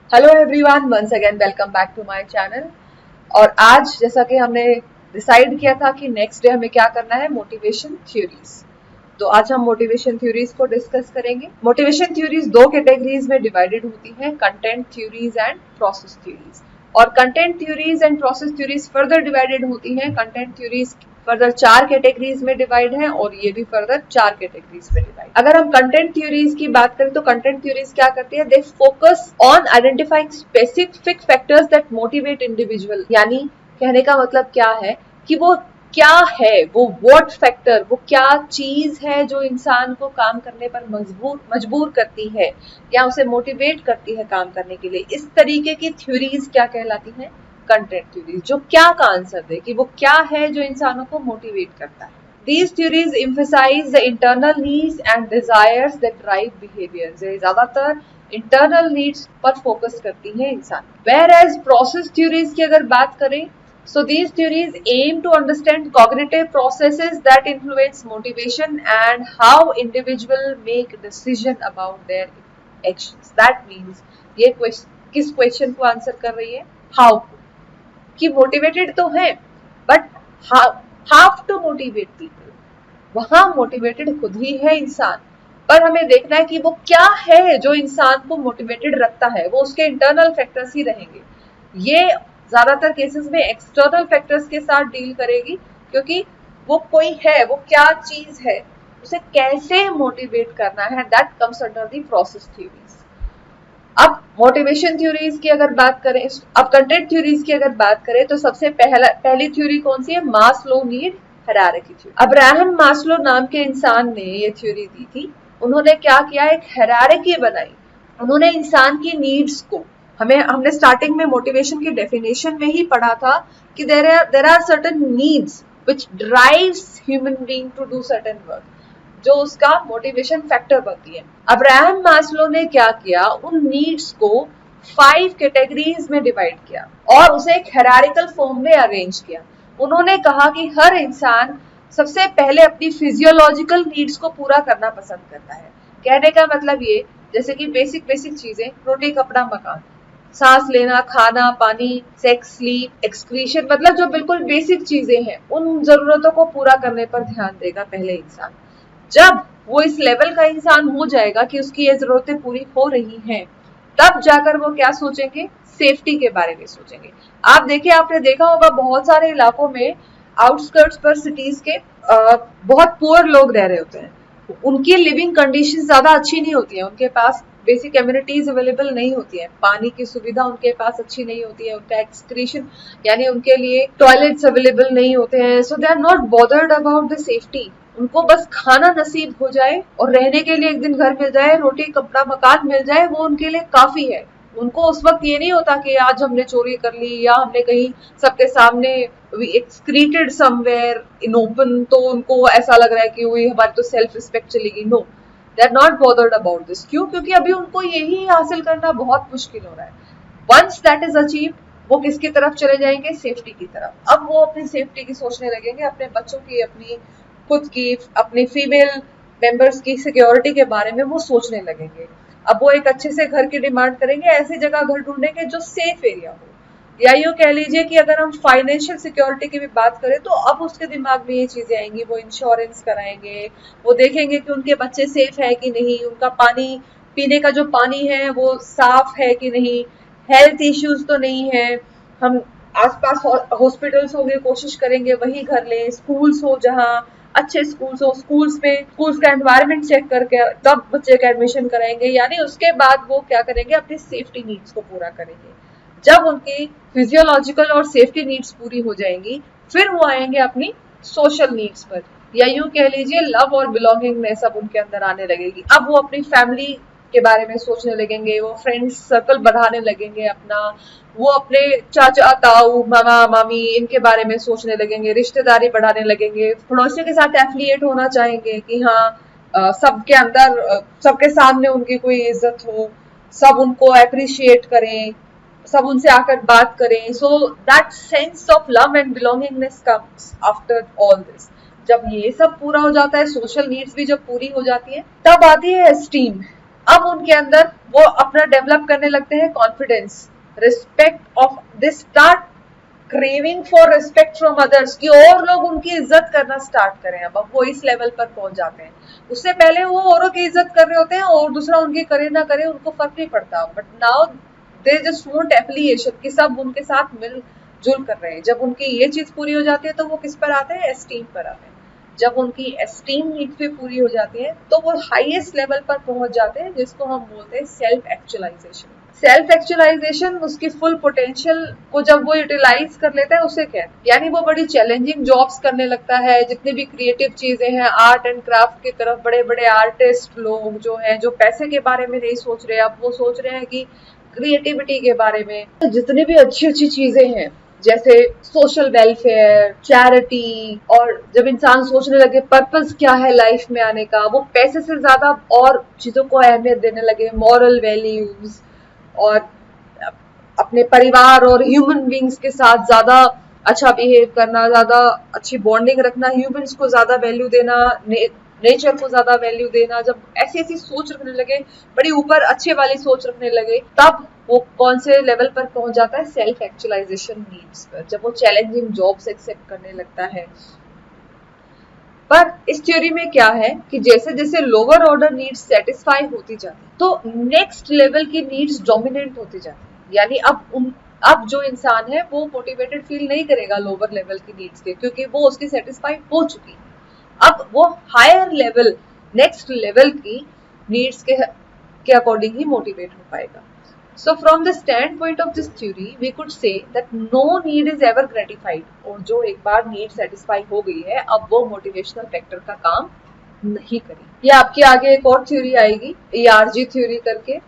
Hello everyone, once again welcome back to my channel. और आज जैसा कि हमने डिसाइड किया था कि नेक्स्ट डे हमें क्या करना है, मोटिवेशन थ्योरीज। तो आज हम मोटिवेशन थ्योरीज को डिस्कस करेंगे। मोटिवेशन थ्योरीज दो कैटेगरीज में डिवाइडेड होती हैं, content theories and process theories. और content theories and process theories further divided होती हैं। कंटेंट थ्योरीज फर्दर 4 कैटेगरीज में डिवाइड है और ये भी फर्दर 4 कैटेगरीज में डिवाइड। अगर हम कंटेंट थ्योरीज की बात करें तो कंटेंट थ्योरीज क्या करती है, they focus on identifying specific factors that motivate individual. यानी कहने का मतलब क्या है कि वो क्या है, वो व्हाट फैक्टर, वो क्या चीज है जो इंसान को काम करने पर मजबूर करती है या उसे मोटिवेट करती है काम करने के लिए। इस तरीके की थ्योरीज क्या कहलाती हैं, कंटेंट थ्योरीज, जो क्या का आंसर दे कि वो क्या है जो इंसानों को मोटिवेट करता है। These theories emphasize the internal needs and desires that drive behavior. ये ज्यादातर internal needs पर फोकस करती है इंसान। Whereas process theories की अगर बात करें, so these theories aim to understand cognitive processes that influence motivation and how individual make decision about their actions. That means ये किस क्वेश्चन को आंसर कर रही है, हाउ को, कि मोटिवेटेड तो है but how to motivate people. वहां मोटिवेटेड खुद ही है इंसान, पर हमें देखना है कि वो क्या है जो इंसान को मोटिवेटेड रखता है। वो उसके इंटरनल फैक्टर्स ही रहेंगे। ये ज्यादातर केसेस में एक्सटर्नल फैक्टर्स के साथ डील करेगी, क्योंकि वो कोई है, वो क्या चीज है, उसे कैसे मोटिवेट करना है, that comes under the process theories. अब मोटिवेशन थ्योरीज की अगर बात करें, अब कंटेंट थ्योरीज की अगर बात करें तो सबसे पहली थ्योरी कौन सी है, Maslow need hierarchy theory. Abraham Maslow नाम के इंसान ने ये थ्योरी दी थी। उन्होंने क्या किया, एक हायरार्की बनाई। उन्होंने इंसान की नीड्स को, हमने स्टार्टिंग में मोटिवेशन की डेफिनेशन में ही पढ़ा था कि there are certain needs which drives human being to do certain work, जो उसका मोटिवेशन फैक्टर बनती है। अब्राहम मास्लो ने क्या किया, उन नीड्स को 5 कैटेगरीज में डिवाइड किया और उसे एक हायरार्किकल फॉर्म में अरेंज किया। उन्होंने कहा कि हर इंसान सबसे पहले अपनी फिजियोलॉजिकल नीड्स को पूरा करना पसंद करता है। कहने का मतलब ये, जैसे कि बेसिक चीजें, रोटी कपड़ा मकान, सांस लेना, खाना पानी, सेक्स, स्लीप, एक्सक्रीशन, मतलब जो बिल्कुल बेसिक चीजें हैं, उन जरूरतों को पूरा करने पर ध्यान देगा पहले इंसान। जब वो इस लेवल का इंसान हो जाएगा कि उसकी ये जरूरतें पूरी हो रही हैं, तब जाकर वो क्या सोचेंगे, सेफ्टी के बारे में सोचेंगे। आप देखिए, आपने देखा होगा बहुत सारे इलाकों में, आउटस्कर्ट्स पर सिटीज के बहुत पुअर लोग रह रहे होते हैं। उनकी लिविंग कंडीशन ज्यादा अच्छी नहीं होती है, उनके पास बेसिक एम्यूनिटीज अवेलेबल नहीं होती है, पानी की सुविधा उनके पास अच्छी नहीं होती है, उनका एक्सक्रीशन यानी उनके लिए टॉयलेट्स अवेलेबल नहीं होते हैं। So they are not bothered about the safety. उनको बस खाना नसीब हो जाए और रहने के लिए एक दिन घर मिल जाए, रोटी कपड़ा मकान मिल जाए, वो उनके लिए काफी है। उनको उस वक्त ये नहीं होता कि आज हमने चोरी कर ली या हमने कहीं सबके सामने एक्सक्रीटेड समवेयर इन ओपन, तो उनको ऐसा लग रहा है कि वही हमारी तो सेल्फ रिस्पेक्ट चलेगी। No, they are not bothered about this. क्यों? क्योंकि अभी उनको यही हासिल करना बहुत मुश्किल हो रहा है। वंस दैट इज अचीव, वो किसकी तरफ चले जाएंगे, सेफ्टी की तरफ। अब वो अपनी सेफ्टी की सोचने लगेंगे, अपने बच्चों की, अपनी खुद की, अपनी फीमेल मेंबर्स की सिक्योरिटी के बारे में वो सोचने लगेंगे। अब वो एक अच्छे से घर की डिमांड करेंगे, ऐसी जगह घर ढूंढेंगे जो सेफ एरिया हो। या यूं कह लीजिए कि अगर हम फाइनेंशियल सिक्योरिटी की भी बात करें तो अब उसके दिमाग में ये चीजें आएंगी, वो इंश्योरेंस कराएंगे, वो देखेंगे कि उनके बच्चे सेफ है कि नहीं, उनका पानी, पीने का जो पानी है वो साफ है कि नहीं, हेल्थ इश्यूज तो नहीं है। हम आसपास हॉस्पिटल्स होंगे, कोशिश करेंगे वही घर लें, स्कूल्स हो जहाँ अच्छे स्कूल्स हो, स्कूल्स का एनवायरनमेंट चेक करके तब बच्चे का एडमिशन कराएंगे। यानी उसके बाद वो क्या करेंगे, अपनी सेफ्टी नीड्स को पूरा करेंगे। जब उनकी फिजियोलॉजिकल और सेफ्टी नीड्स पूरी हो जाएंगी, फिर वो आएंगे अपनी सोशल नीड्स पर, या यूं कह लीजिए लव और बिलोंगिंगनेस अब उनके अंदर आने लगेगी। अब वो अपनी फैमिली के बारे में सोचने लगेंगे, वो फ्रेंड्स सर्कल बढ़ाने लगेंगे अपना, वो अपने चाचा ताऊ मामा मामी इनके बारे में सोचने लगेंगे, रिश्तेदारी बढ़ाने लगेंगे, पड़ोसियों के साथ एफिलिएट होना चाहेंगे कि हाँ सबके अंदर सबके सामने उनकी कोई इज्जत हो, सब उनको अप्रिशिएट करें, सब उनसे आकर बात करें। So that sense of love and belongingness comes after all this. जब ये सब पूरा हो जाता है, सोशल नीड्स भी जब पूरी हो जाती है, तब आती है एस्टीम। अब उनके अंदर वो अपना डेवलप करने लगते हैं confidence, respect of, they start craving for respect from others, कि और लोग उनकी इज्जत करना स्टार्ट करें। अब वो इस लेवल पर पहुंच जाते हैं। उससे पहले वो औरों की इज्जत कर रहे होते हैं और दूसरा उनकी करे ना करे उनको फर्क नहीं पड़ता, but now they just want affiliation, कि सब उनके साथ मिलजुल कर रहे हैं। जब उनकी ये चीज पूरी हो जाती है तो वो किस पर आते हैं, एस्टीम पर आते हैं। जब उनकी एस्टीम नीड्स भी पूरी हो जाती है तो वो हाईएस्ट लेवल पर पहुंच जाते हैं, जिसको हम बोलते हैं सेल्फ एक्चुअलाइजेशन। सेल्फ एक्चुअलाइजेशन उसकी फुल पोटेंशियल को जब वो यूटिलाइज कर लेता है उसे कहते हैं, यानी वो बड़ी चैलेंजिंग जॉब्स करने लगता है। जितनी भी क्रिएटिव चीजें हैं, आर्ट एंड क्राफ्ट की तरफ बड़े बड़े आर्टिस्ट लोग जो हैं, जो पैसे के बारे में नहीं सोच रहे, अब वो सोच रहे हैं कि क्रिएटिविटी के बारे में। जितनी भी अच्छी अच्छी चीजें हैं जैसे सोशल वेलफेयर, चैरिटी, और जब इंसान सोचने लगे पर्पस क्या है लाइफ में आने का, वो पैसे से ज्यादा और चीजों को अहमियत देने लगे, मॉरल वैल्यूज और अपने परिवार और ह्यूमन बींग्स के साथ ज्यादा अच्छा बिहेव करना, ज्यादा अच्छी बॉन्डिंग रखना, ह्यूमंस को ज्यादा वैल्यू देना, नेचर को ज्यादा वैल्यू देना, जब ऐसी ऐसी सोच रखने लगे, बड़ी ऊपर अच्छे वाली सोच रखने लगे, तब वो कौन से लेवल पर पहुंच जाता है, सेल्फ एक्चुअलाइजेशन नीड्स पर, जब वो चैलेंजिंग जॉब्स एक्सेप्ट करने लगता है। पर इस थ्योरी में क्या है कि जैसे जैसे लोअर ऑर्डर नीड्स सेटिस्फाई होती जाती तो नेक्स्ट लेवल की नीड्स डोमिनेंट होती जाती, यानी अब जो इंसान है वो मोटिवेटेड फील नहीं करेगा लोअर लेवल की नीड्स के, क्योंकि वो उसकी सेटिस्फाई हो चुकी। अब वो हायर लेवल, नेक्स्ट लेवल की नीड्स के अकॉर्डिंग ही मोटिवेट हो पाएगा। So from the standpoint of this theory, we could say that no need is ever gratified, और जो एक बार नीड सेटिस्फाई हो गई है अब वो मोटिवेशनल फैक्टर का काम नहीं करेगी। ये आपके आगे एक और थ्योरी आएगी, ERG थ्योरी करके,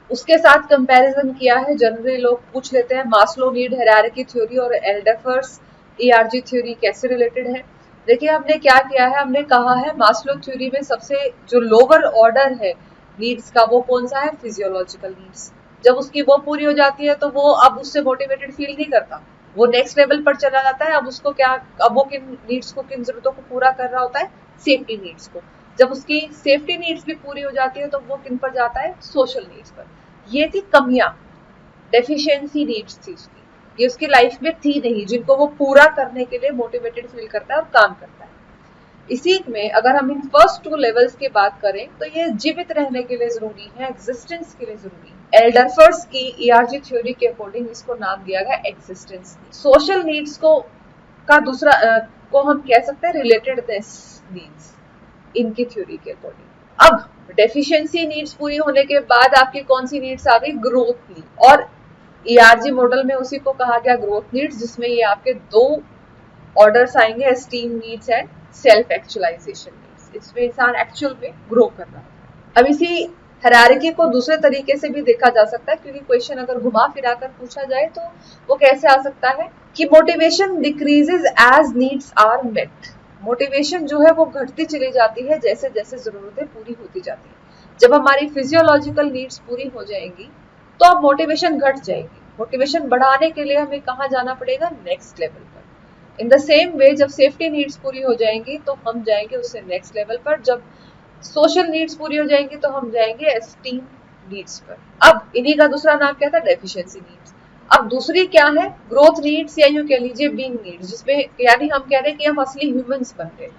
उसके साथ कंपैरिजन किया है। जनरली लोग पूछ लेते हैं मास्लो नीड हायरार्की थ्योरी और एल्डेफर्स ERG थ्योरी कैसे रिलेटेड है। देखिए हमने क्या किया है, हमने कहा है मास्लो थ्योरी में सबसे जो लोअर ऑर्डर है नीड्स का वो कौन सा है, फिजियोलॉजिकल नीड्स। जब उसकी वो पूरी हो जाती है तो वो अब उससे मोटिवेटेड फील नहीं करता, वो नेक्स्ट लेवल पर चला जाता है। अब उसको क्या, अब वो किन नीड्स को, किन जरूरतों को पूरा कर रहा होता है, सेफ्टी नीड्स को। जब उसकी सेफ्टी नीड्स भी पूरी हो जाती है तो वो किन पर जाता है, सोशल नीड्स पर। ये थी कमियां, डेफिशिएंसी नीड्स थी उसकी, ये उसकी लाइफ में थी नहीं, जिनको वो पूरा करने के लिए मोटिवेटेड फील करता है और काम करता है। इसी में अगर हम इन फर्स्ट टू लेवल्स की बात करें तो ये जीवित रहने के लिए जरूरी है, एग्जिस्टेंस के लिए जरूरी है। एल्डरफर्स की ERG थ्योरी के अकॉर्डिंग इसको नाम दिया गया एग्जिस्टेंस। सोशल नीड्स को का दूसरा को हम कह सकते हैं रिलेटेडनेस नीड्स इनकी थ्योरी के अकॉर्डिंग। अब डेफिशिएंसी नीड्स पूरी होने के बाद आपकी कौन सी नीड्स आ गई, ग्रोथ नीड, और ERG मॉडल में उसी को कहा गया ग्रोथ नीड्स, जिसमें ये आपके दो ऑर्डर्स आएंगे, esteem needs and self actualization needs. इसमें इंसान एक्चुअल में ग्रो कर रहा है। अब इसी हायरार्की को दूसरे तरीके से भी देखा जा सकता है, क्योंकि क्वेश्चन अगर घुमा फिरा कर पूछा जाए तो वो कैसे आ सकता है कि motivation decreases as needs are met. Motivation जो है वो घटती चली जाती है जैसे जैसे जरूरतें पूरी होती जाती है। जब हमारी फिजियोलॉजिकल नीड्स पूरी हो जाएंगी तो अब मोटिवेशन घट जाएगी। मोटिवेशन बढ़ाने के लिए हमें कहाँ जाना पड़ेगा, नेक्स्ट लेवल पर। इन द सेम वे जब सेफ्टी नीड्स पूरी हो जाएंगी तो हम जाएंगे उससे नेक्स्ट लेवल पर, जब सोशल नीड्स पूरी हो जाएंगी तो हम जाएंगे एस्टीम नीड्स पर। अब इन्हीं का दूसरा नाम क्या था, डेफिशिएंसी नीड्स। अब दूसरी क्या है, ग्रोथ नीड्स, या यूं कह लीजिए बीइंग नीड्स, जिसमें यानी हम कह रहे हैं कि हम असली ह्यूमंस बन गए,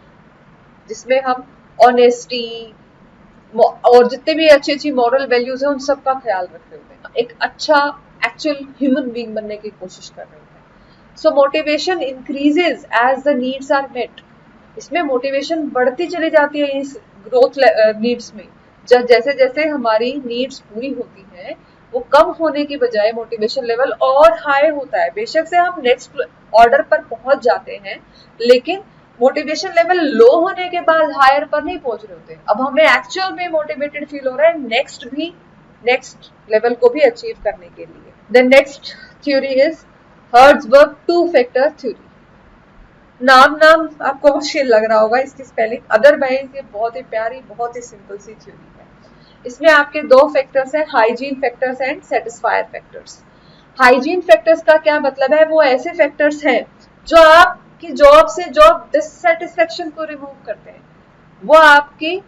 जिसमें हम ऑनेस्टी और जितने भी अच्छी अच्छी मॉरल वैल्यूज है उन सब का ख्याल रख रहे होते हैं, एक अच्छा एक्चुअल ह्यूमन बीइंग बनने की कोशिश कर रहे होते हैं। So motivation increases as the needs are met. इसमें मोटिवेशन बढ़ती चली जाती है इस ग्रोथ नीड्स में। जैसे जैसे हमारी नीड्स पूरी होती हैं वो कम होने की बजाय मोटिवेशन लेवल और हाई होता है। बेशक से हम नेक्स्ट ऑर्डर पर पहुंच जाते हैं, लेकिन मोटिवेशन लेवल लो होने के बाद हायर पर नहीं पहुंच रहे होते। अब हमें एक्चुअल में मोटिवेटेड फील हो रहा है नेक्स्ट लेवल को भी अचीव करने के लिए। The next theory is Herzberg two factor theory. नाम आपको मुश्किल लग रहा होगा इसकी स्पेलिंग, अदरवाइज ये बहुत ही प्यारी, बहुत ही सिंपल सी थ्योरी है। इसमें आपके दो फैक्टर्स हैं, hygiene factors and satisfier factors. Hygiene factors का क्या मतलब है, वो ऐसे फैक्टर्स हैं जो आपकी जॉब से जॉब डिससेटिस्फेक्शन को रिमूव करते हैं, वो आपकी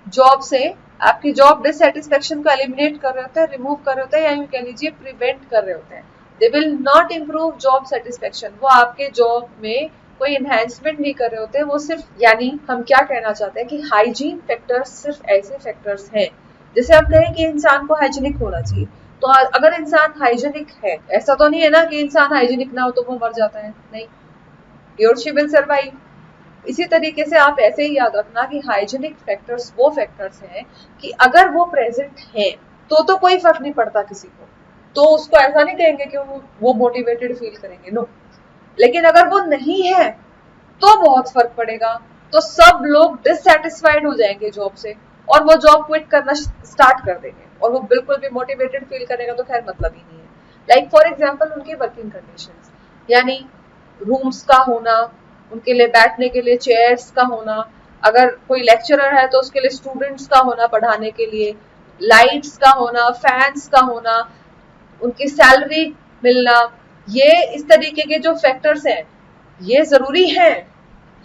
जॉब से आपकी जॉब डिससेटिस्फेक्शन को एलिमिनेट कर रहे होते हैं, रिमूव कर रहे होते हैं, या यूं कह लीजिए प्रिवेंट कर रहे होते हैं। They will not improve job satisfaction, वो आपके जॉब में कोई एनहेंसमेंट नहीं कर रहे होते, वो सिर्फ, यानी हम क्या कहना चाहते हैं कि हाइजीन फैक्टर्स सिर्फ ऐसे फैक्टर्स हैं, जैसे हम कहें कि इंसान को हाइजीनिक होना चाहिए, तो अगर इंसान हाइजीनिक है, ऐसा तो नहीं है ना कि इंसान हाइजीनिक ना हो तो वो मर जाता है, नहीं, he or she will survive। इसी तरीके से आप ऐसे ही याद रखना कि हाइजीनिक फैक्टर्स वो फैक्टर्स हैं कि अगर वो प्रेजेंट हैं तो कोई फर्क नहीं पड़ता किसी को, तो उसको ऐसा नहीं कहेंगे कि वो मोटिवेटेड फील करेंगे, नो। लेकिन अगर वो नहीं है तो बहुत फर्क पड़ेगा, तो सब लोग डिससेटिस्फाइड हो जाएंगे जॉब से और वो जॉब क्विट करना स्टार्ट कर देंगे, और वो बिल्कुल भी मोटिवेटेड फील करेगा तो खैर मतलब ही नहीं है। लाइक फॉर एग्जाम्पल उनकी वर्किंग कंडीशंस, यानी रूम्स का होना, उनके लिए बैठने के लिए चेयर्स का होना, अगर कोई लेक्चरर है तो उसके लिए स्टूडेंट्स का होना पढ़ाने के लिए, लाइट्स का होना, फैंस का होना, उनकी सैलरी मिलना, ये इस तरीके के जो फैक्टर्स हैं ये जरूरी हैं,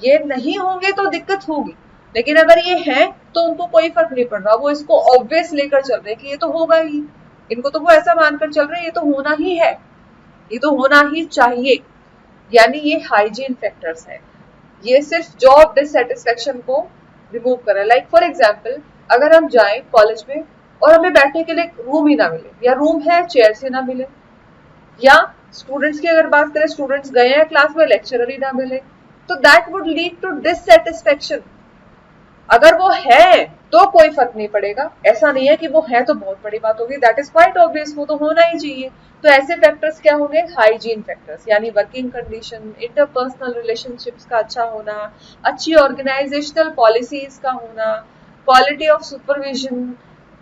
ये नहीं होंगे तो दिक्कत होगी, लेकिन अगर ये हैं तो उनको कोई फर्क नहीं पड़ रहा, वो इसको ऑब्वियस लेकर चल रहे हैं कि ये तो होगा ही, इनको तो वो ऐसा मानकर चल रहे हैं ये तो होना ही है, ये तो होना ही चाहिए, यानी ये हाइजीन फैक्टर्स हैं, ये सिर्फ जॉब डिससेटिस्फेक्शन को रिमूव कर रहा है। लाइक फॉर एग्जाम्पल अगर हम जाएं कॉलेज में और हमें बैठने के लिए रूम ही ना मिले, या रूम है चेयर से ना मिले, या स्टूडेंट्स की अगर बात करें स्टूडेंट्स गए हैं क्लास में लेक्चरर ही ना मिले, तो that would lead to dissatisfaction. अगर वो है तो कोई फर्क नहीं पड़ेगा, ऐसा नहीं है कि वो है तो बहुत बड़ी बात होगी, दैट इज क्वाइट ऑब्वियस, वो तो होना ही चाहिए। तो ऐसे फैक्टर्स क्या होंगे, हाइजीन फैक्टर्स, यानी वर्किंग कंडीशन, इंटरपर्सनल रिलेशनशिप्स का अच्छा होना, अच्छी ऑर्गेनाइजेशनल पॉलिसीज का होना, quality of supervision,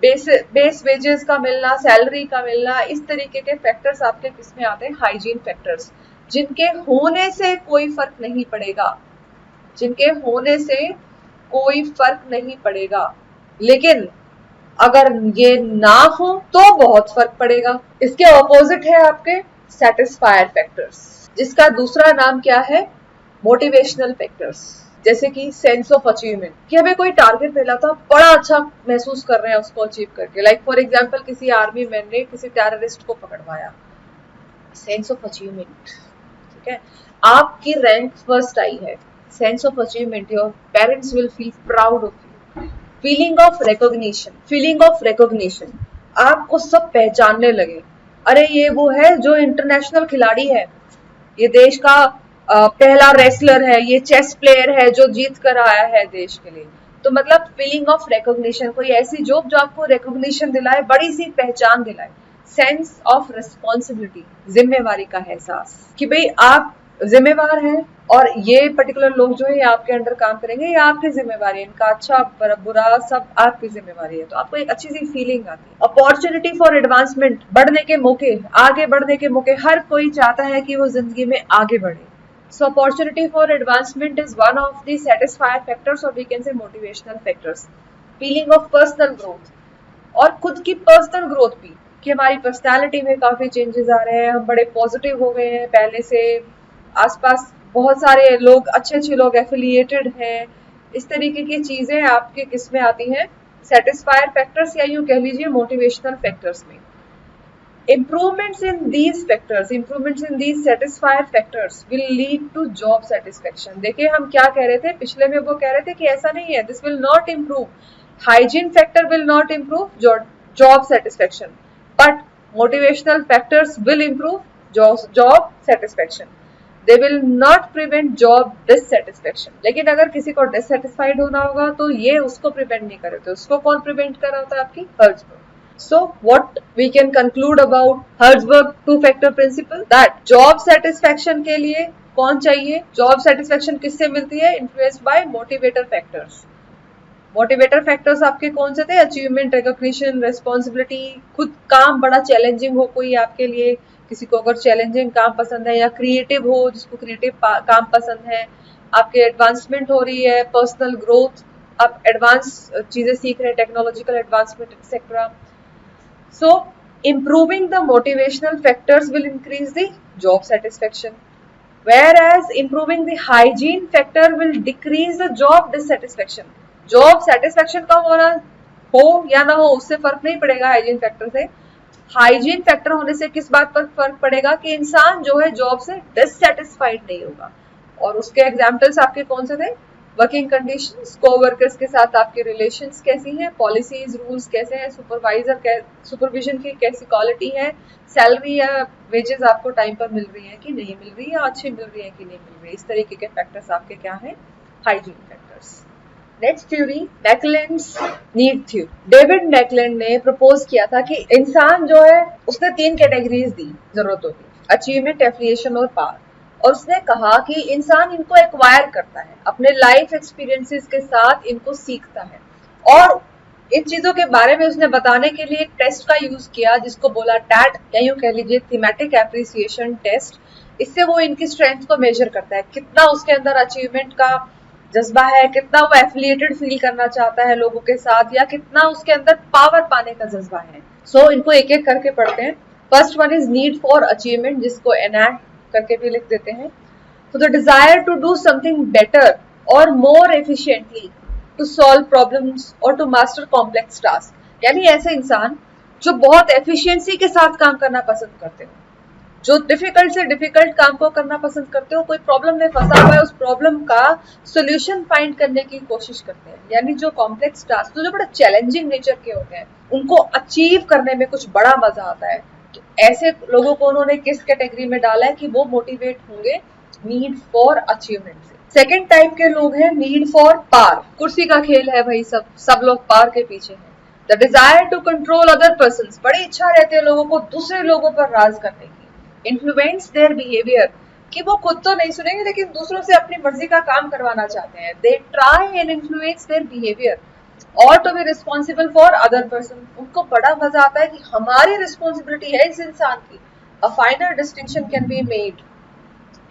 base wages का मिलना, सैलरी का मिलना, इस तरीके के फैक्टर्स आपके किसमें आते हैं, हाइजीन फैक्टर्स, जिनके होने से कोई फर्क नहीं पड़ेगा, जिनके होने से कोई फर्क नहीं पड़ेगा, लेकिन अगर ये ना हो तो बहुत फर्क पड़ेगा। इसके ऑपोजिट है आपके सेटिस्फायर फैक्टर्स, जिसका दूसरा नाम क्या है, मोटिवेशनल फैक्टर्स, जैसे कि सेंस ऑफ अचीवमेंट, कि हमें कोई टारगेट मिला था, बड़ा अच्छा महसूस कर रहे हैं उसको अचीव करके। लाइक फॉर एग्जांपल किसी आर्मी मैन ने किसी टेररिस्ट को पकड़वाया, सेंस ऑफ अचीवमेंट, ठीक है, आपकी रैंक फर्स्ट आई है, sense of achievement, your parents will feel proud of you, feeling of recognition, feeling of recognition, आपको सब पहचानने लगे, अरे ये वो है जो इंटरनेशनल खिलाड़ी है, ये देश का पहला रेसलर है, ये चेस प्लेयर है जो जीत कर आया है देश के लिए। तो मतलब फीलिंग ऑफ रिकॉग्निशन, कोई ऐसी जॉब जो आपको रिकॉग्निशन दिलाए, बड़ी सी पहचान दिलाए। सेंस ऑफ रिस्पॉन्सिबिलिटी, जिम्मेवारी का एहसास कि भाई आप जिम्मेवार हैं और ये पर्टिकुलर लोग जो है आपके अंडर काम करेंगे, ये आपकी जिम्मेवारी है, इनका अच्छा बुरा सब आपकी जिम्मेवारी है, तो आपको एक अच्छी सी फीलिंग आती है। अपॉर्चुनिटी फॉर एडवांसमेंट, बढ़ने के मौके, आगे बढ़ने के मौके, हर कोई चाहता है कि वो जिंदगी में आगे बढ़े। So opportunity for advancement is one of the satisfier factors, or we can say motivational factors. Feeling of personal growth, और खुद की पर्सनल ग्रोथ भी, कि हमारी पर्सनालिटी में काफी चेंजेस आ रहे हैं, हम बड़े पॉजिटिव हो गए हैं पहले से, आसपास बहुत सारे लोग, अच्छे अच्छे लोग एफिलिएटेड हैं, इस तरीके की चीजें आपके किस में आती हैं, सेटिस्फायर फैक्टर्स, या यूं कह लीजिए मोटिवेशनल फैक्टर्स में। Improvements in these factors, improvements in these satisfier factors will lead to job satisfaction। देखिए हम क्या कह रहे थे पिछले में, वो कह रहे थे कि ऐसा नहीं है, this will not improve, hygiene factor will not improve job satisfaction, but motivational factors will improve job satisfaction, they will not prevent job dissatisfaction। लेकिन अगर किसी को dissatisfied होना होगा तो ये उसको prevent नहीं कर रहे थे, उसको कौन prevent कर रहा होता है, आपकी Herzberg। So what we can conclude about Herzberg two-factor principle, that job satisfaction के लिए कौन चाहिए, job satisfaction किससे मिलती है, influenced by motivator factors। Motivator factors आपके कौन से थे, अचीवमेंट, रिकॉग्निशन, रेस्पॉन्सिबिलिटी, खुद काम बड़ा चैलेंजिंग हो कोई आपके लिए, किसी को अगर चैलेंजिंग काम पसंद है, या क्रिएटिव हो जिसको क्रिएटिव काम पसंद है, आपके एडवांसमेंट हो रही है, पर्सनल ग्रोथ, आप एडवांस चीजें सीख रहे हैं, technological advancement etcetera. So improving the motivational factors will increase the job satisfaction, whereas improving the hygiene factor will decrease the job dissatisfaction। job satisfaction का होना हो या ना हो उससे फर्क नहीं पड़ेगा हाइजीन फैक्टर से। हाइजीन फैक्टर होने से किस बात पर फर्क पड़ेगा कि इंसान जो है जॉब से डिससेटिस्फाइड नहीं होगा। और उसके एग्जाम्पल्स आपके कौन से थे? वर्किंग कंडीशंस, कोवर्कर्स के साथ आपके रिलेशंस कैसी हैं, पॉलिसीज रूल्स कैसे हैं, सुपरविजन की कैसी क्वालिटी है, सैलरी या वेजेस आपको टाइम पर मिल रही है कि नहीं मिल रही है, अच्छी मिल रही है कि नहीं मिल रही है। इस तरीके के फैक्टर्स आपके क्या हैं? Hygiene factors. Next theory, McClelland's need theory. David McClelland ने प्रपोज किया था कि इंसान जो है उसने 3 कैटेगरीज दी जरूरतों की, अचीवमेंट, एफिलिएशन और पावर। और उसने कहा कि इंसान इनको एक्वायर करता है, अपने लाइफ एक्सपीरियंसेस के साथ इनको सीखता है। और इन चीजों के बारे में उसने बताने के लिए एक टेस्ट का यूज किया जिसको बोला टैट, या यूं कह लीजिए थीमेटिक एप्रिसिएशन टेस्ट। इससे वो इनकी स्ट्रेंथ को मेजर करता है, कितना उसके अंदर अचीवमेंट का जज्बा है, कितना वो एफिलिएटेड फील करना चाहता है लोगों के साथ, या कितना उसके अंदर पावर पाने का जज्बा है। सो इनको एक एक करके पढ़ते हैं। First one is need for achievement, जिसको एनएड करके भी लिख देते हैं। तो the desire to do something better और more efficiently, to solve problems और टू मास्टर कॉम्प्लेक्स टास्क। यानी ऐसे इंसान जो बहुत एफिशिएंसी के साथ काम करना पसंद करते हो, जो डिफिकल्ट से डिफिकल्ट काम को करना पसंद करते हो, कोई प्रॉब्लम में फंसा हुआ है उस प्रॉब्लम का सोल्यूशन फाइंड करने की कोशिश करते हैं। यानी जो कॉम्प्लेक्स टास्क जो बड़ा चैलेंजिंग नेचर के होते हैं उनको अचीव करने में कुछ बड़ा मजा आता है। तो ऐसे लोगों को उन्होंने किस कैटेगरी में डाला है कि वो मोटिवेट होंगे नीड फॉर अचीवमेंट से। सेकेंड टाइप के लोग हैं नीड फॉर पावर। कुर्सी का खेल है भाई, सब लोग पावर के पीछे हैं। The desire to control other person, बड़ी इच्छा रहती है लोगों को दूसरे लोगों पर राज करने की। इन्फ्लुएंस देयर बिहेवियर, कि वो खुद तो नहीं सुनेंगे लेकिन दूसरों से अपनी मर्जी का काम करवाना चाहते हैं। They try and influence their behaviour और to be responsible for other person. उनको बड़ा मजा आता है कि हमारी रिस्पॉन्सिबिलिटी है इस इंसान की। A finer distinction can be made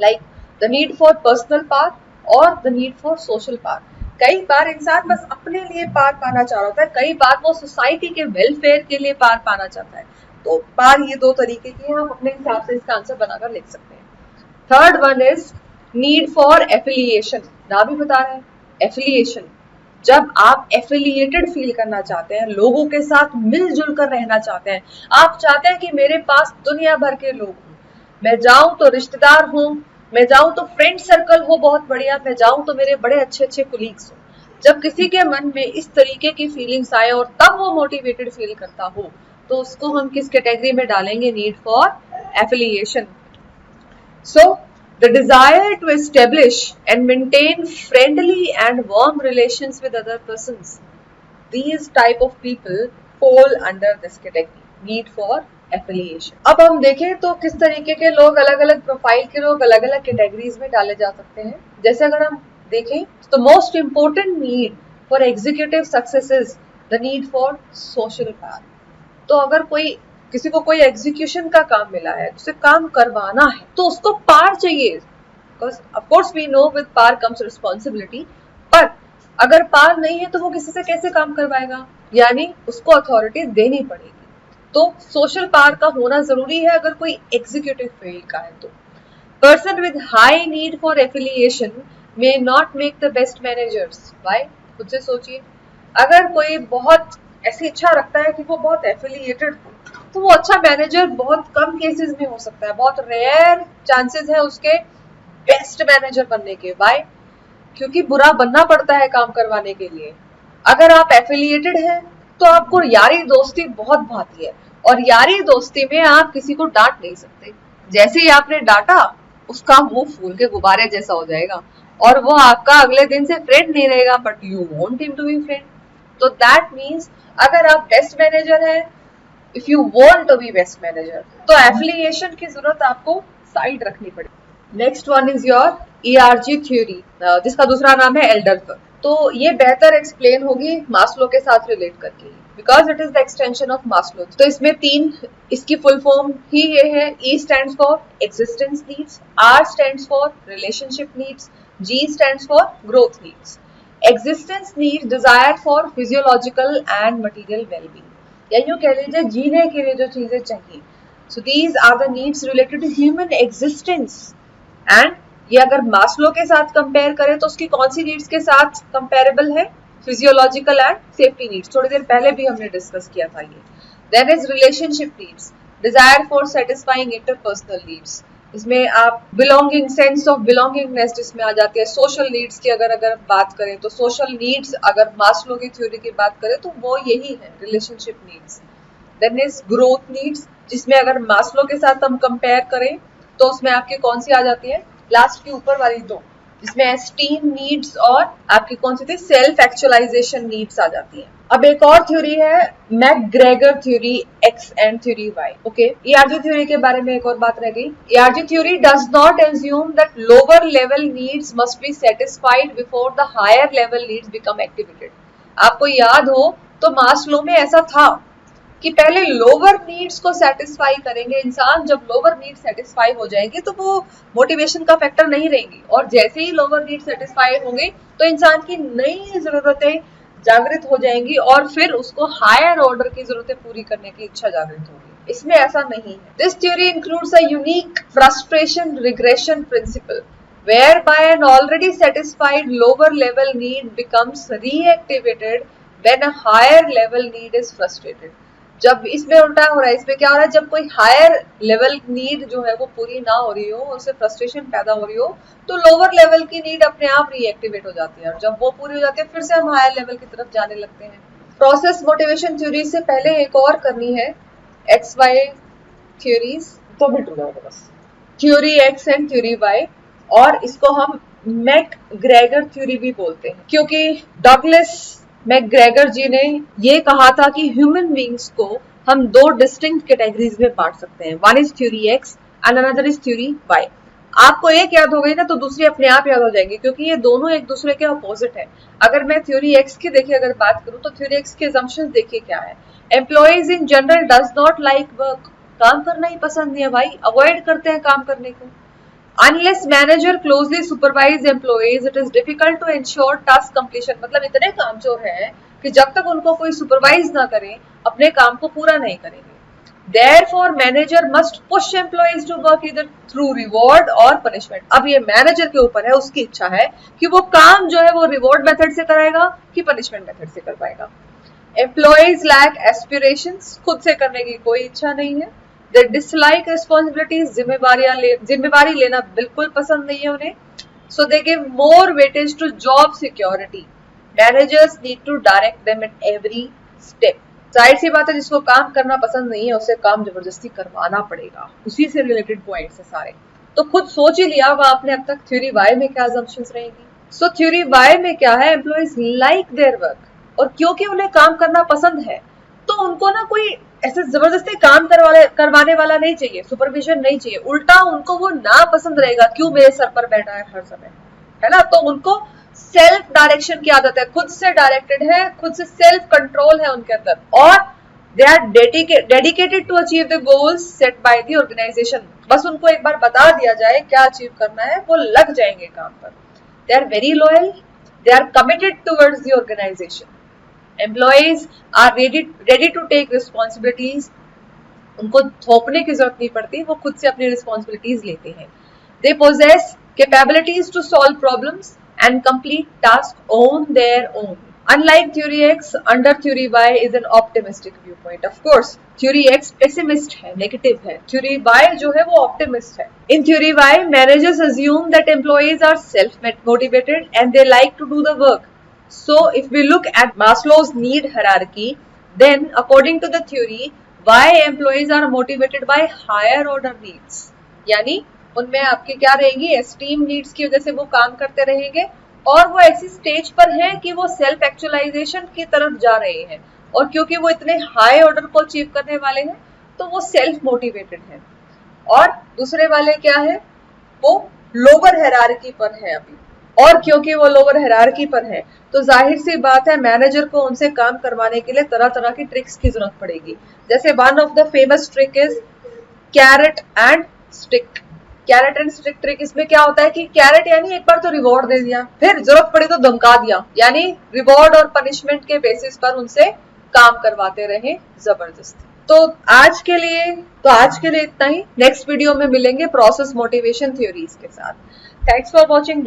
like the need for personal power और the need for social power. कई बार इंसान बस अपने लिए पार पाना चाह रहा होता है, कई बार वो सोसाइटी के वेलफेयर के लिए पार पाना चाहता है। तो पार ये 2 तरीके की है, हम अपने हिसाब से इसका आंसर बनाकर लिख सकते हैं। Third one is need for affiliation. नाम ही बता रहे हैं एफिलिएशन। जब आप एफिलिएटेड फील करना चाहते हैं, लोगों के साथ मिलजुल कर रहना चाहते हैं, आप चाहते हैं कि मेरे पास दुनिया भर के लोग हों, मैं जाऊं तो रिश्तेदार हों, मैं जाऊं तो फ्रेंड सर्कल हो बहुत बढ़िया, मैं जाऊं तो मेरे बड़े अच्छे अच्छे कोलीग्स हो। जब किसी के मन में इस तरीके की फीलिंग्स आए और तब वो मोटिवेटेड फील करता हो, तो उसको हम किस कैटेगरी में डालेंगे? Need for affiliation. So the desire to establish and maintain friendly and warm relations with other persons, these type of people fall under this category, need for affiliation। अब हम देखें तो किस तरीके के लोग, अलग अलग प्रोफाइल के लोग अलग अलग कैटेगरीज में डाले जा सकते हैं। जैसे अगर हम देखें तो most important need for executive success is the need for social power. तो अगर किसी को कोई एग्जीक्यूशन का काम मिला है, उसे काम करवाना है, तो उसको पावर चाहिए। Of course we know with power comes responsibility, पर अगर पावर नहीं है तो वो किसी से कैसे काम करवाएगा? यानी उसको अथॉरिटी देनी पड़ेगी। तो सोशल पावर का होना जरूरी है अगर कोई एग्जीक्यूटिव फील्ड का है। तो person with high need for affiliation may not make the best managers. Why? खुद से सोचिए, अगर कोई बहुत ऐसी इच्छा रखता है कि वो बहुत एफिलिएटेड हो, तो वो अच्छा मैनेजर बहुत कम केसेस में हो सकता है, बहुत रेयर चांसेस है उसके बेस्ट मैनेजर बनने के। व्हाई? क्योंकि बुरा बनना पड़ता है काम करवाने के लिए। अगर आप एफिलिएटेड हैं तो आपको यारी दोस्ती बहुत भाती है, और यारी दोस्ती में आप किसी को डांट नहीं सकते। जैसे ही आपने डांटा, उसका मुंह फूल के गुब्बारे जैसा हो जाएगा और वो आपका अगले दिन से फ्रेंड नहीं रहेगा, but you want him to be friend. तो दैट मीन्स अगर आप बेस्ट मैनेजर हैं, if you want to be best manager, तो एफिलिएशन की जरूरत आपको साइड रखनी पड़ेगी। Next one is your ERG theory, जिसका दूसरा नाम है एल्डरकर। तो ये बेहतर एक्सप्लेन होगी मास्लो के साथ रिलेट करके, because it is the extension of Maslow. तो इसमें 3, इसकी फुल फॉर्म ही ये है। E stands for existence needs, R stands for relationship needs, G stands for growth needs. Existence needs desire for physiological and material wellbeing, या यूं कह लीजिए जीने के लिए जो चीजें चाहिए। So these are the needs related to human existence. And ये अगर मास्लो के साथ कंपेयर करें तो उसकी कौन सी नीड्स के साथ कंपेरेबल है? फिजियोलॉजिकल एंड सेफ्टी नीड्स, थोड़ी देर पहले भी हमने डिस्कस किया था ये। Then is relationship needs, desire for satisfying interpersonal needs, इसमें आप बिलोंगिंग, सेंस ऑफ बिलोंगिंगनेस जिसमें आ जाती है। सोशल नीड्स की अगर बात करें तो सोशल नीड्स अगर मास्लो की थ्योरी की बात करें तो वो यही है, relationship needs. Then is growth needs, जिसमें अगर मास्लो के साथ हम कंपेयर करें तो उसमें आपकी कौन सी आ जाती है, लास्ट की ऊपर वाली दो, जिसमें एस्टीम नीड्स और आपकी कौन सी थी, सेल्फ एक्चुअलाइजेशन नीड्स आ जाती है। अब एक और थ्योरी है McGregor theory X and theory Y. Okay, ERG theory के बारे में एक और बात रह गई। ERG theory does not assume that lower level needs must be satisfied before the higher level needs become activated. आपको याद हो तो मास्लो में ऐसा था कि पहले लोअर नीड्स को सेटिस्फाई करेंगे इंसान, जब लोअर नीड सेटिस्फाई हो जाएंगे तो वो मोटिवेशन का फैक्टर नहीं रहेंगी, और जैसे ही लोअर नीड सेटिस्फाई होंगे तो इंसान की नई जरूरतें जागृत हो जाएंगी और फिर उसको हायर ऑर्डर की जरूरतें पूरी करने की इच्छा जागृत होगी। इसमें ऐसा नहीं है। This theory includes a unique frustration regression principle whereby an already satisfied lower level need becomes reactivated when a higher level need is frustrated। जब इसमें उल्टा हो रहा है, इसमें क्या हो रहा है, जब कोई हायर लेवल नीड जो है वो पूरी ना हो रही हो, उससे फ्रस्ट्रेशन पैदा हो रही हो, तो लोअर लेवल की नीड अपने आप रीएक्टिवेट हो जाती है, और जब वो पूरी हो जाती है फिर से हम हायर लेवल की तरफ जाने लगते हैं। प्रोसेस मोटिवेशन थ्योरी से पहले एक और करनी है, एक्स वाई थ्योरीज, तो भी बस theory X and theory Y, और इसको हम मैकग्रेगर थ्योरी भी बोलते हैं, क्योंकि डगलस मैकग्रेगर जी ने ये कहा था कि ह्यूमन बींग्स को हम दो डिस्टिंक्ट कैटेगरीज में बांट सकते हैं, one is theory X and another is theory Y. आपको एक याद हो गई ना तो दूसरी अपने आप याद हो जाएंगी, क्योंकि ये दोनों एक दूसरे के अपोजिट है। अगर मैं थ्योरी एक्स की देखिए अगर बात करूं तो थ्योरी एक्स के असम्पशंस देखिए क्या है। Employees in general does not like work, काम करना ही पसंद नहीं है भाई, अवॉइड करते हैं काम करने को। Unless manager closely supervise employees, it is difficult to ensure task completion। मतलब इतने कामचोर हैं कि जब तक उनको कोई सुपरवाइज ना करे अपने काम को पूरा नहीं करेंगे। Therefore, manager must push employees to work either through reward or punishment। अब ये मैनेजर के ऊपर है, उसकी इच्छा है कि वो काम जो है वो रिवॉर्ड मेथड से कराएगा कि पनिशमेंट मेथड से कर पाएगा। Employees lack aspirations, खुद से करने की कोई इच्छा नहीं है। They dislike responsibilities, जिम्मेवारी लेना बिल्कुल पसंद नहीं है उन्हें। So they give more weightage to job security। Managers need to direct them at every step। जाहिर सी बात है, जिसको काम करना पसंद नहीं है उसे काम जबरदस्ती करवाना पड़ेगा। उसी से रिलेटेड पॉइंट्स है सारे। तो खुद सोच ही लिया होगा आपने अब तक थ्योरी वाई में क्या assumptions रहेंगी। सो थ्योरी वाई में क्या है, एम्प्लॉइज लाइक देयर वर्क, और क्योंकि उन्हें काम करना पसंद है तो उनको ना कोई ऐसे जबरदस्ती काम करवाने वाला नहीं चाहिए, सुपरविजन नहीं चाहिए। उल्टा उनको वो ना पसंद रहेगा, क्यों मेरे सर पर बैठा है हर समय, है ना। तो उनको सेल्फ डायरेक्शन की आदत है, खुद से डायरेक्टेड है, खुद से सेल्फ कंट्रोल है उनके अंदर, और they are dedicated to achieve the goals set by the organisation. बस उनको एक बार बता दिया जाए क्या अचीव करना है, वो लग जाएंगे काम पर। They are very loyal, they are committed towards the organisation. Employees are ready to take responsibilities। उनको थोपने की जरूरत नहीं पड़ती, वो खुद से अपनी रिस्पॉन्सिबिलिटीज लेते हैं। They possess capabilities to solve problems and complete tasks on their own। Unlike theory X, under theory Y is an optimistic viewpoint। Of course, theory X pessimist है, negative है, theory Y जो है वो optimist है। In theory Y, managers assume that employees are self-motivated and they like to do the work। So if we look at Maslow's need hierarchy, then according to the theory, why employees are motivated by higher order needs। यानी उनमें आपकी क्या रहेगी, esteem needs की वजह से वो काम करते रहेंगे, और वो ऐसी स्टेज पर है कि वो सेल्फ एक्चुअलाइजेशन की तरफ जा रहे हैं, और क्योंकि वो इतने हाई ऑर्डर को अचीव करने वाले हैं तो वो सेल्फ मोटिवेटेड है। और दूसरे वाले क्या है, वो लोअर हायरार्की पर है अभी, और क्योंकि वो लोअर हायरार्की पर है तो जाहिर सी बात है मैनेजर को उनसे काम करवाने के लिए तरह तरह की ट्रिक्स की जरूरत पड़ेगी। जैसे one of the famous trick is carrot and stick. Carrot and stick trick, इसमें क्या होता है कि कैरेट यानी एक बार तो रिवॉर्ड दे दिया, फिर जरूरत पड़ी तो धमका दिया, यानी रिवॉर्ड और पनिशमेंट के बेसिस पर उनसे काम करवाते रहे जबरदस्ती। तो आज के लिए इतना ही। नेक्स्ट वीडियो में मिलेंगे प्रोसेस मोटिवेशन थ्योरीज के साथ। Thanks for watching.